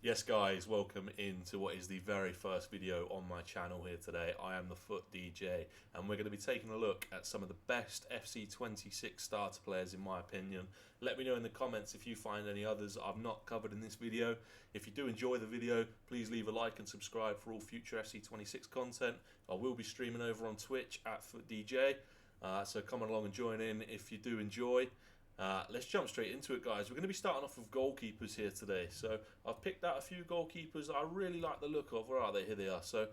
Yes guys, welcome into what is the very first video on my channel here today. I am the Foot DJ and we're going to be taking a look at some of the best FC26 starter players in my opinion. Let me know in the comments if you find any others I've not covered in this video. If you do enjoy the video, please leave a like and subscribe for all future FC26 content. I will be streaming over on Twitch at Foot DJ, so come along and join in if you do enjoy. Let's jump straight into it, guys. We're going to be starting off with goalkeepers here today. So I've picked out a few goalkeepers that I really like the look of. Where are they? Here they are. So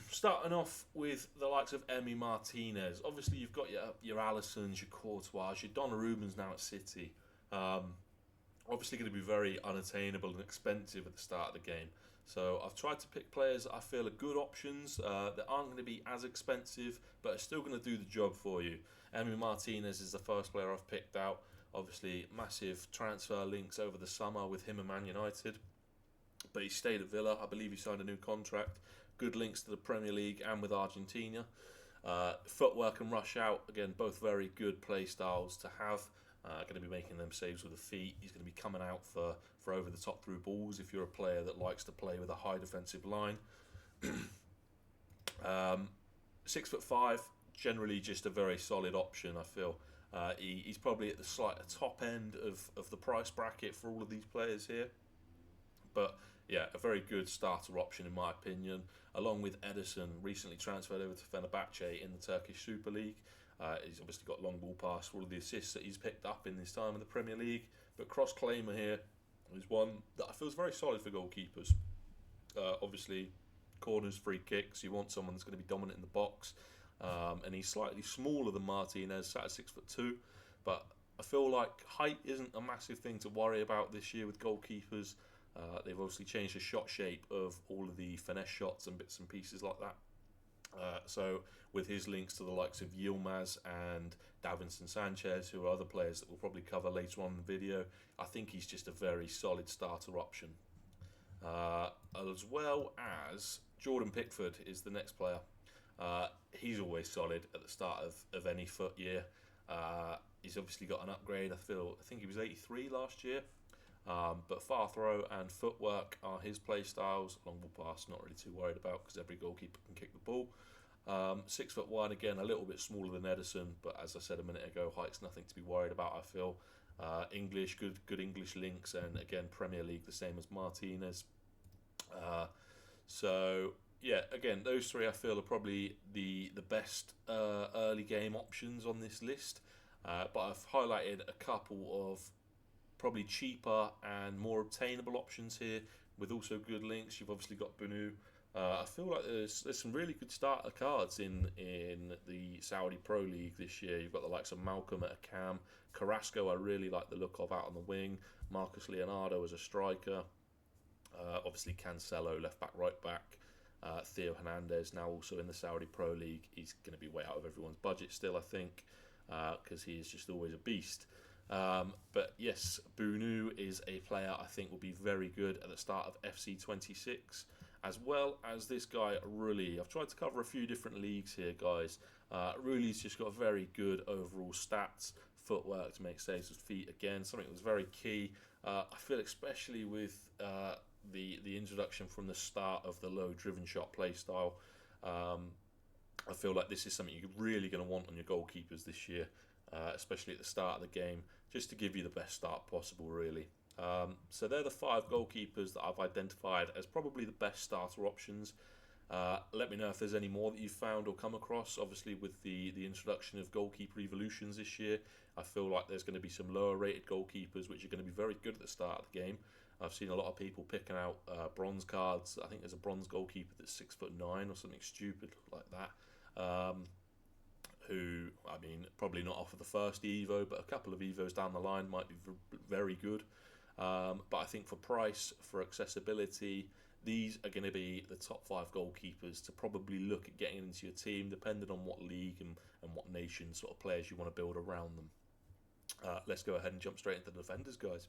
starting off with the likes of Emi Martinez. Obviously, you've got your Alissons, your Courtois, your Donnarummans now at City. Obviously going to be very unattainable and expensive at the start of the game. So I've tried to pick players that I feel are good options that aren't going to be as expensive but are still going to do the job for you. Emi Martinez is the first player I've picked out. Obviously massive transfer links over the summer with him and Man United, but he stayed at Villa. I believe he signed a new contract. Good links to the Premier League and with Argentina. Footwork and rush out, again, both very good play styles to have. Going to be making them saves with the feet. He's going to be coming out for over the top through balls if you're a player that likes to play with a high defensive line. 6'5", generally just a very solid option, I feel. He's probably at the slight top end of the price bracket for all of these players here. But yeah, a very good starter option in my opinion. Along with Edison, recently transferred over to Fenerbahce in the Turkish Super League. He's obviously got long ball pass for all of the assists that he's picked up in his time in the Premier League. But cross-claimer here is one that I feel is very solid for goalkeepers. Obviously, corners, free kicks, you want someone that's going to be dominant in the box. And he's slightly smaller than Martinez, sat at 6'2". But I feel like height isn't a massive thing to worry about this year with goalkeepers. They've obviously changed the shot shape of all of the finesse shots and bits and pieces like that. So with his links to the likes of Yilmaz and Davinson Sanchez, who are other players that we'll probably cover later on in the video, I think he's just a very solid starter option. As well as Jordan Pickford is the next player. He's always solid at the start of any Foot year. He's obviously got an upgrade. I think he was 83 last year. But far throw and footwork are his play styles. Long ball pass, not really too worried about because every goalkeeper can kick the ball. 6'1", again, a little bit smaller than Edison, but as I said a minute ago, height's nothing to be worried about, I feel. English, good English links, and again, Premier League, the same as Martinez. So yeah, again, those three I feel are probably the best early game options on this list. But I've highlighted a couple of probably cheaper and more obtainable options here with also good links. You've obviously got Bunu. I feel like there's some really good starter cards in the Saudi Pro League this year. You've got the likes of Malcolm at a cam, Carrasco I really like the look of out on the wing, Marcus Leonardo as a striker, obviously Cancelo left back, right back, Theo Hernandez now also in the Saudi Pro League. He's going to be way out of everyone's budget still, I think, because he is just always a beast. But yes, Bunu is a player I think will be very good at the start of FC26, as well as this guy Rulli. I've tried to cover a few different leagues here, guys. Rulli's just got very good overall stats, footwork to make saves with feet, again, something that was very key. I feel especially with the introduction from the start of the low driven shot play style. I feel like this is something you're really going to want on your goalkeepers this year. Especially at the start of the game, just to give you the best start possible, really. So they're the 5 goalkeepers that I've identified as probably the best starter options. Let me know if there's any more that you've found or come across. Obviously, with the introduction of goalkeeper evolutions this year, I feel like there's going to be some lower rated goalkeepers which are going to be very good at the start of the game. I've seen a lot of people picking out bronze cards. I think there's a bronze goalkeeper that's 6'9" or something stupid like that. Who, I mean, probably not off of the first Evo, but a couple of Evos down the line might be very good. But I think for price, for accessibility, these are going to be the top 5 goalkeepers to probably look at getting into your team, depending on what league and what nation sort of players you want to build around them. Let's go ahead and jump straight into the defenders, guys.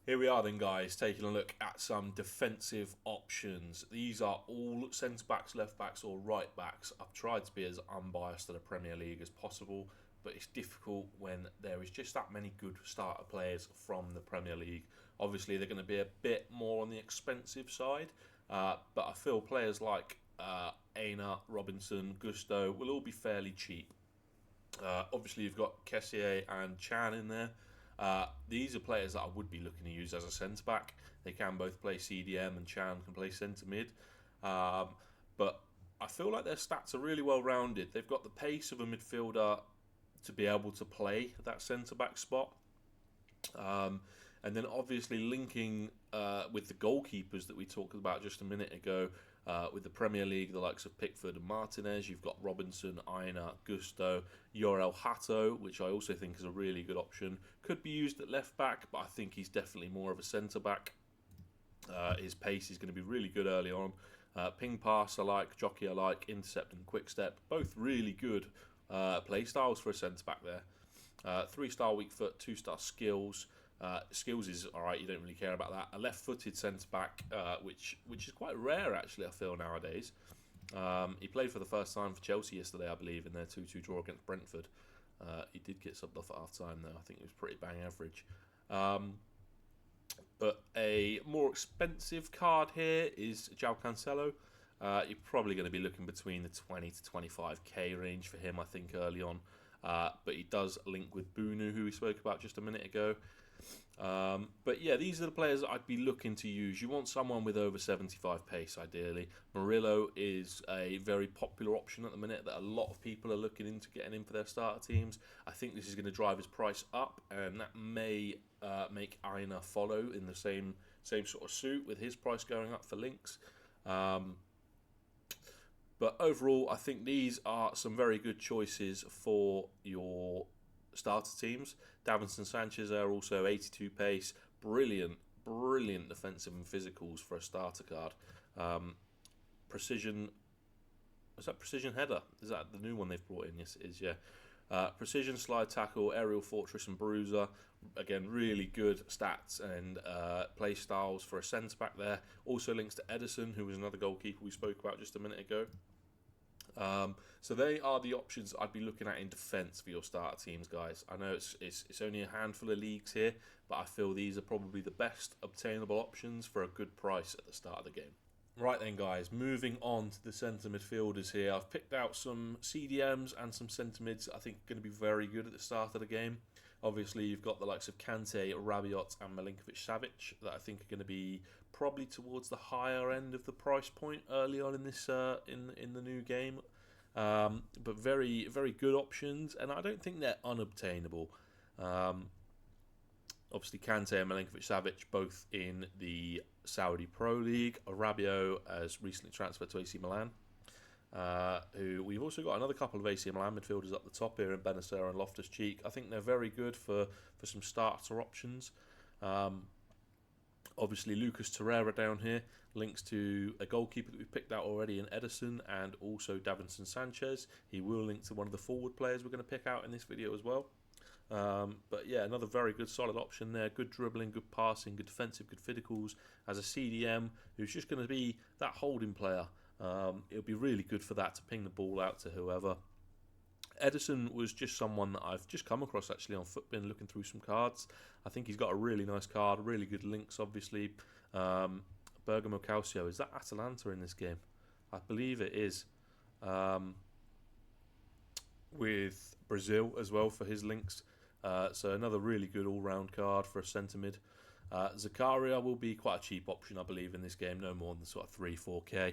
Here we are then, guys, taking a look at some defensive options. These are all centre-backs, left-backs or right-backs. I've tried to be as unbiased to the Premier League as possible, but it's difficult when there is just that many good starter players from the Premier League. Obviously, they're going to be a bit more on the expensive side, but I feel players like Aina, Robinson, Gusto will all be fairly cheap. Obviously, you've got Kessier and Chan in there. These are players that I would be looking to use as a centre back. They can both play CDM, and Chan can play centre mid. But I feel like their stats are really well rounded. They've got the pace of a midfielder to be able to play that centre back spot. And then obviously linking with the goalkeepers that we talked about just a minute ago, with the Premier League, the likes of Pickford and Martinez, you've got Robinson, Aina, Gusto, Yorel Hato, which I also think is a really good option. Could be used at left back, but I think he's definitely more of a centre back. His pace is going to be really good early on. Ping pass alike, jockey alike, intercept and quick step, both really good play styles for a centre back there. 3-star weak foot, 2-star skills. Skills is alright, you don't really care about that. A left-footed centre back, which is quite rare actually, I feel, nowadays. He played for the first time for Chelsea yesterday, I believe, in their 2-2 draw against Brentford. He did get subbed off at half time though. I think it was pretty bang average. But a more expensive card here is João Cancelo. You're probably going to be looking between the 20 to 25k range for him, I think, early on. But he does link with Bunu, who we spoke about just a minute ago. But yeah, these are the players that I'd be looking to use. You want someone with over 75 pace, ideally. Murillo is a very popular option at the minute that a lot of people are looking into getting in for their starter teams. I think this is going to drive his price up, and that may make Aina follow in the same sort of suit, with his price going up for links. But overall, I think these are some very good choices for your starter teams. Davinson Sanchez are also 82 pace, brilliant defensive and physicals for a starter card. Precision, is that precision header? Is that the new one they've brought in? Yes, it is. Yeah. Precision slide tackle, aerial fortress and bruiser. Again, really good stats and play styles for a centre back there. Also links to Edison, who was another goalkeeper we spoke about just a minute ago. So they are the options I'd be looking at in defence for your starter teams, guys. I know it's only a handful of leagues here, but I feel these are probably the best obtainable options for a good price at the start of the game. Right then, guys, moving on to the centre midfielders here. I've picked out some CDMs and some centre mids I think are going to be very good at the start of the game. Obviously, you've got the likes of Kante, Rabiot and Milinkovic-Savic that I think are going to be probably towards the higher end of the price point early on in this in the new game. But very, very good options, and I don't think they're unobtainable. Obviously, Kante and Milinkovic-Savic both in the Saudi Pro League. Rabiot has recently transferred to AC Milan. Who we've also got another couple of AC Milan midfielders up the top here in Benacer and Loftus-Cheek. I think they're very good for some starter options. Obviously, Lucas Torreira down here links to a goalkeeper that we've picked out already in Edison, and also Davinson Sanchez. He will link to one of the forward players we're going to pick out in this video as well. But yeah, another very good solid option there. Good dribbling, good passing, good defensive, good physicals. As a CDM who's just going to be that holding player. It'll be really good for that, to ping the ball out to whoever. Edison was just someone that I've just come across actually on Footbin, looking through some cards. I think he's got a really nice card, really good links obviously. Bergamo Calcio, is that Atalanta in this game? I believe it is. With Brazil as well for his links. So another really good all-round card for a centre mid. Zakaria will be quite a cheap option, I believe, in this game. No more than sort of 3-4k.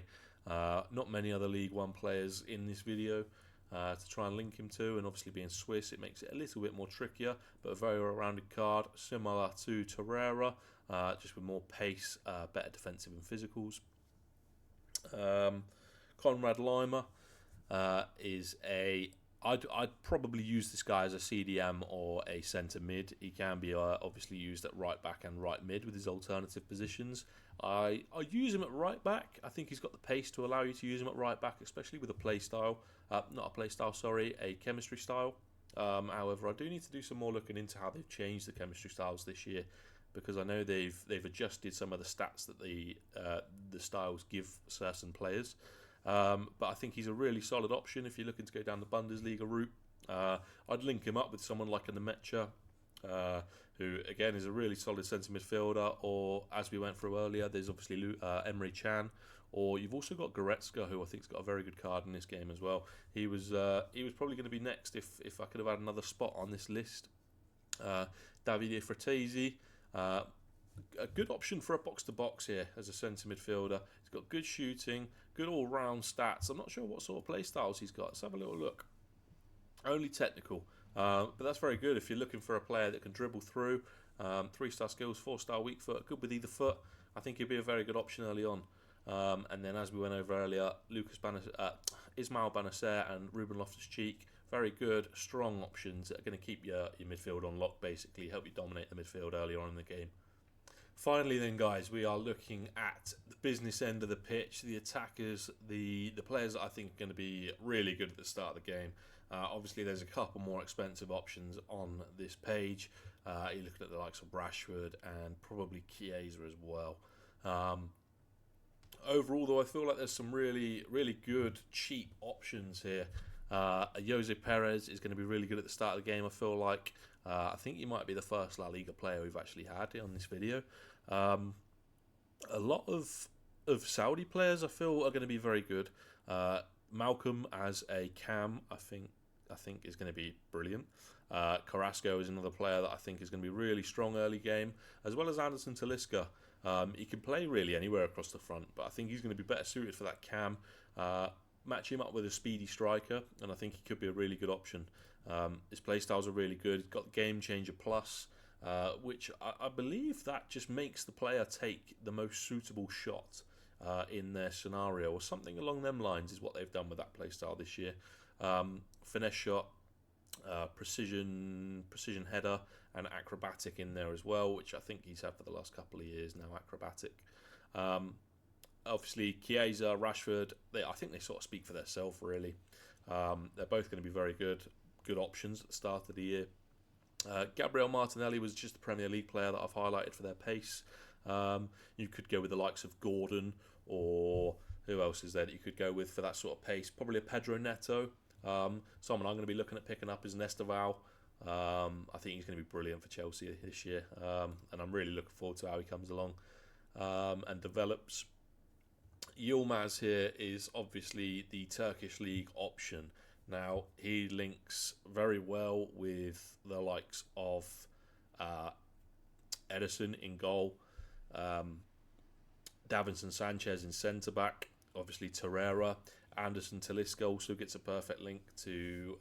Not many other League One players in this video to try and link him to, and obviously being Swiss, it makes it a little bit more trickier, but a very well-rounded card, similar to Torreira, just with more pace, better defensive and physicals. Conrad Lima is a... I'd probably use this guy as a CDM or a centre mid. He can be obviously used at right back and right mid with his alternative positions. I use him at right back. I think he's got the pace to allow you to use him at right back, especially with a play style. A chemistry style. However, I do need to do some more looking into how they've changed the chemistry styles this year, because I know they've adjusted some of the stats that the styles give certain players. But I think he's a really solid option if you're looking to go down the Bundesliga route. I'd link him up with someone like a Nemecha, who again is a really solid centre midfielder. Or as we went through earlier, there's obviously Emre Can. Or you've also got Goretzka, who I think's got a very good card in this game as well. He was probably going to be next if I could have had another spot on this list. Davide Fratesi, a good option for a box-to-box here as a centre midfielder. He's got good shooting, good all-round stats. I'm not sure what sort of play styles he's got. Let's have a little look. Only technical, but that's very good if you're looking for a player that can dribble through. 3-star skills, 4-star weak foot, good with either foot. I think he'd be a very good option early on. And then as we went over earlier, Ismail Benacer and Ruben Loftus-Cheek, very good, strong options that are going to keep your midfield on lock, basically, help you dominate the midfield earlier on in the game. Finally then, guys, we are looking at the business end of the pitch, the attackers, the players that I think are going to be really good at the start of the game. Obviously, there's a couple more expensive options on this page. You're looking at the likes of Rashford and probably Chiesa as well. Overall, though, I feel like there's some really, really good, cheap options here. Jose Perez is going to be really good at the start of the game, I feel like. I think he might be the first La Liga player we've actually had on this video. A lot of Saudi players I feel are going to be very good. Malcolm as a cam, I think is going to be brilliant. Carrasco is another player that I think is going to be really strong early game, as well as Anderson Talisca. He can play really anywhere across the front, but I think he's going to be better suited for that cam. Match him up with a speedy striker, and I think he could be a really good option. His playstyles are really good. He's got Game Changer Plus, which I believe that just makes the player take the most suitable shot in their scenario, or something along them lines is what they've done with that playstyle this year. Finesse shot, precision header, and acrobatic in there as well, which I think he's had for the last couple of years now, acrobatic. Obviously, Chiesa, Rashford, I think they sort of speak for themselves, really. They're both going to be very good options at the start of the year. Gabriel Martinelli was just a Premier League player that I've highlighted for their pace. You could go with the likes of Gordon, or who else is there that you could go with for that sort of pace? Probably a Pedro Neto. Someone I'm going to be looking at picking up is Nestaval. I think he's going to be brilliant for Chelsea this year, and I'm really looking forward to how he comes along and develops. Yilmaz here is obviously the Turkish League option. Now, he links very well with the likes of Ederson in goal, Davinson Sanchez in centre-back, obviously Torreira. Anderson Talisca also gets a perfect link to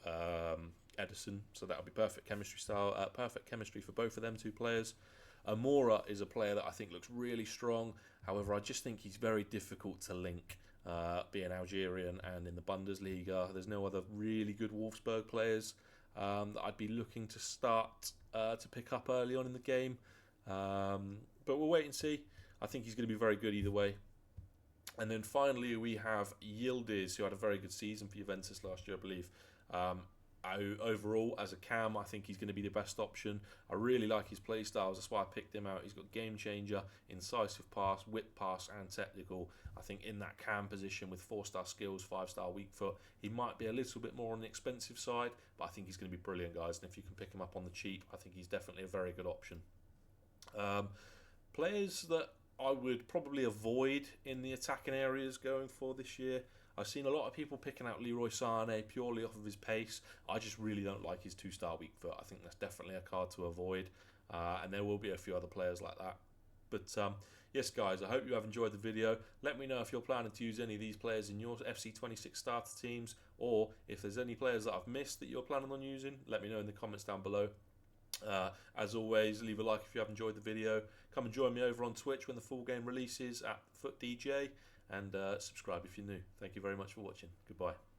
Ederson, so that'll be perfect chemistry for both of them two players. Amora is a player that I think looks really strong. However, I just think he's very difficult to link, being Algerian and in the Bundesliga. There's no other really good Wolfsburg players that I'd be looking to start to pick up early on in the game. But we'll wait and see. I think he's going to be very good either way. And then finally, we have Yildiz, who had a very good season for Juventus last year, I believe. Overall, as a cam, I think he's going to be the best option. I really like his play styles. That's why I picked him out. He's got game changer, incisive pass, whip pass, and technical. I think in that cam position with 4-star skills, 5-star weak foot, he might be a little bit more on the expensive side, but I think he's going to be brilliant, guys. And if you can pick him up on the cheap, I think he's definitely a very good option. Players that I would probably avoid in the attacking areas going for this year. I've seen a lot of people picking out Leroy Sané purely off of his pace. I just really don't like his 2-star weak foot. I think that's definitely a card to avoid. And there will be a few other players like that. But yes, guys, I hope you have enjoyed the video. Let me know if you're planning to use any of these players in your FC26 starter teams, or if there's any players that I've missed that you're planning on using. Let me know in the comments down below. As always, leave a like if you have enjoyed the video. Come and join me over on Twitch when the full game releases at FootDJ, and subscribe if you're new. Thank you very much for watching. Goodbye.